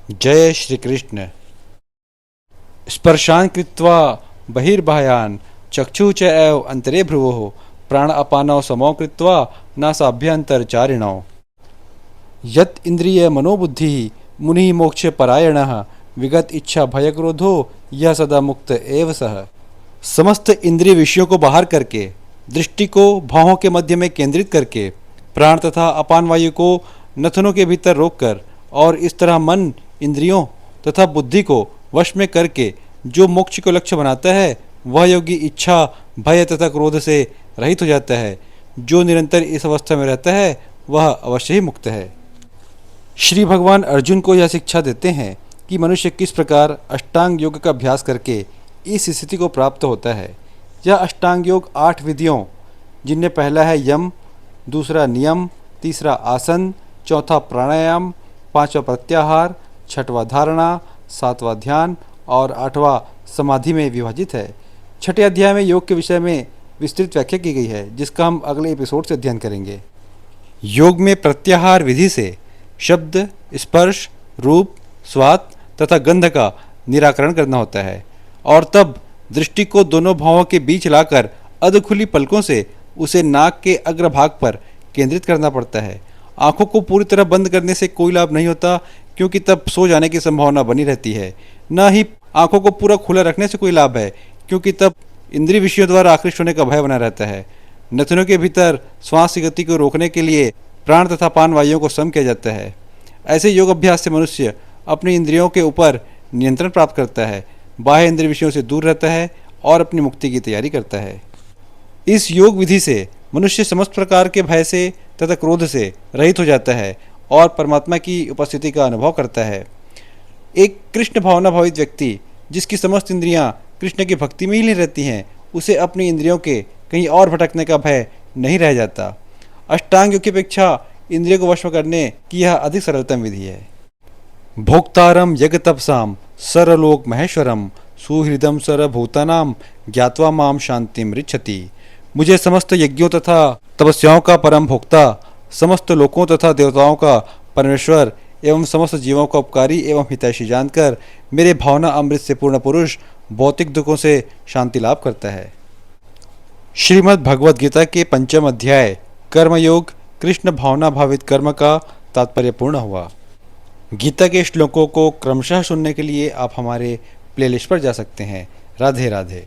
जय श्री कृष्ण। स्पर्शान् कृत्वा बहिर्बाह्यान् चक्षुः च एव अंतरे भ्रुवोः प्राण अपानौ समौ कृत्वा नासाभ्यन्तरचारिणौ। यत् इंद्रिय मनोबुद्धिः मुनिः मोक्ष परायणः विगत इच्छा भय क्रोधो यह सदा मुक्त एव सः। समस्त इंद्रिय विषयों को बाहर करके, दृष्टि को भावों के मध्य में केंद्रित करके, प्राण तथा अपान वायु को नथनों के भीतर रोककर और इस तरह मन, इंद्रियों तथा बुद्धि को वश में करके जो मोक्ष को लक्ष्य बनाता है वह योगी इच्छा, भय तथा क्रोध से रहित हो जाता है। जो निरंतर इस अवस्था में रहता है वह अवश्य ही मुक्त है। श्री भगवान अर्जुन को यह शिक्षा देते हैं कि मनुष्य किस प्रकार अष्टांग योग का अभ्यास करके इस स्थिति को प्राप्त होता है। यह अष्टांग योग 8 विधियों, जिनमें पहला है यम, दूसरा नियम, तीसरा आसन, चौथा प्राणायाम, पांचवा प्रत्याहार, छठवां धारणा, सातवां ध्यान और 8वां समाधि में विभाजित है। छठे अध्याय में योग के विषय में विस्तृत व्याख्या की गई है, जिसका हम अगले एपिसोड से अध्ययन करेंगे। योग में प्रत्याहार विधि से शब्द, स्पर्श, रूप, स्वाद तथा गंध का निराकरण करना होता है और तब दृष्टि को दोनों भावों के बीच लाकर अध खुली पलकों से उसे नाक के अग्रभाग पर केंद्रित करना पड़ता है। आंखों को पूरी तरह बंद करने से कोई लाभ नहीं होता, क्योंकि तब सो जाने की संभावना बनी रहती है। न ही आंखों को पूरा खुला रखने से कोई लाभ है, क्योंकि तब इंद्रिय विषयों द्वारा आकृष्ट होने का भय बना रहता है। नथनों के भीतर श्वास की गति को रोकने के लिए प्राण तथा पान वायुओं को सम किया जाता है। ऐसे योग अभ्यास से मनुष्य अपनी इंद्रियों के ऊपर नियंत्रण प्राप्त करता है, बाह्य इंद्रिय विषयों से दूर रहता है और अपनी मुक्ति की तैयारी करता है। इस योग विधि से मनुष्य समस्त प्रकार के भय से तथा क्रोध से रहित हो जाता है और परमात्मा की उपस्थिति का अनुभव करता है। एक कृष्ण भावना भावित व्यक्ति, जिसकी समस्त इंद्रियां कृष्ण की भक्ति में ही नहीं रहती हैं, उसे अपनी इंद्रियों के कहीं और भटकने का भय नहीं रह जाता। अष्टांग योग की अपेक्षा इंद्रियों को वश में करने की यह अधिक सरलतम विधि है। भोक्तारम यज्ञ तपसाम सरलोक महेश्वरम सुहृदम सर्वभूतानाम ज्ञात्वा माम शांतिम ऋच्छति। मुझे समस्त यज्ञों तथा तपस्याओं का परम भोक्ता, समस्त लोकों तथा देवताओं का परमेश्वर एवं समस्त जीवों का उपकारी एवं हितैषी जानकर मेरे भावना अमृत से पूर्ण पुरुष भौतिक दुखों से शांति लाभ करता है। श्रीमद् भगवद गीता के 5वें अध्याय कर्मयोग कृष्ण भावना भावित कर्म का तात्पर्य पूर्ण हुआ। गीता के श्लोकों को क्रमशः सुनने के लिए आप हमारे प्लेलिस्ट पर जा सकते हैं। राधे राधे।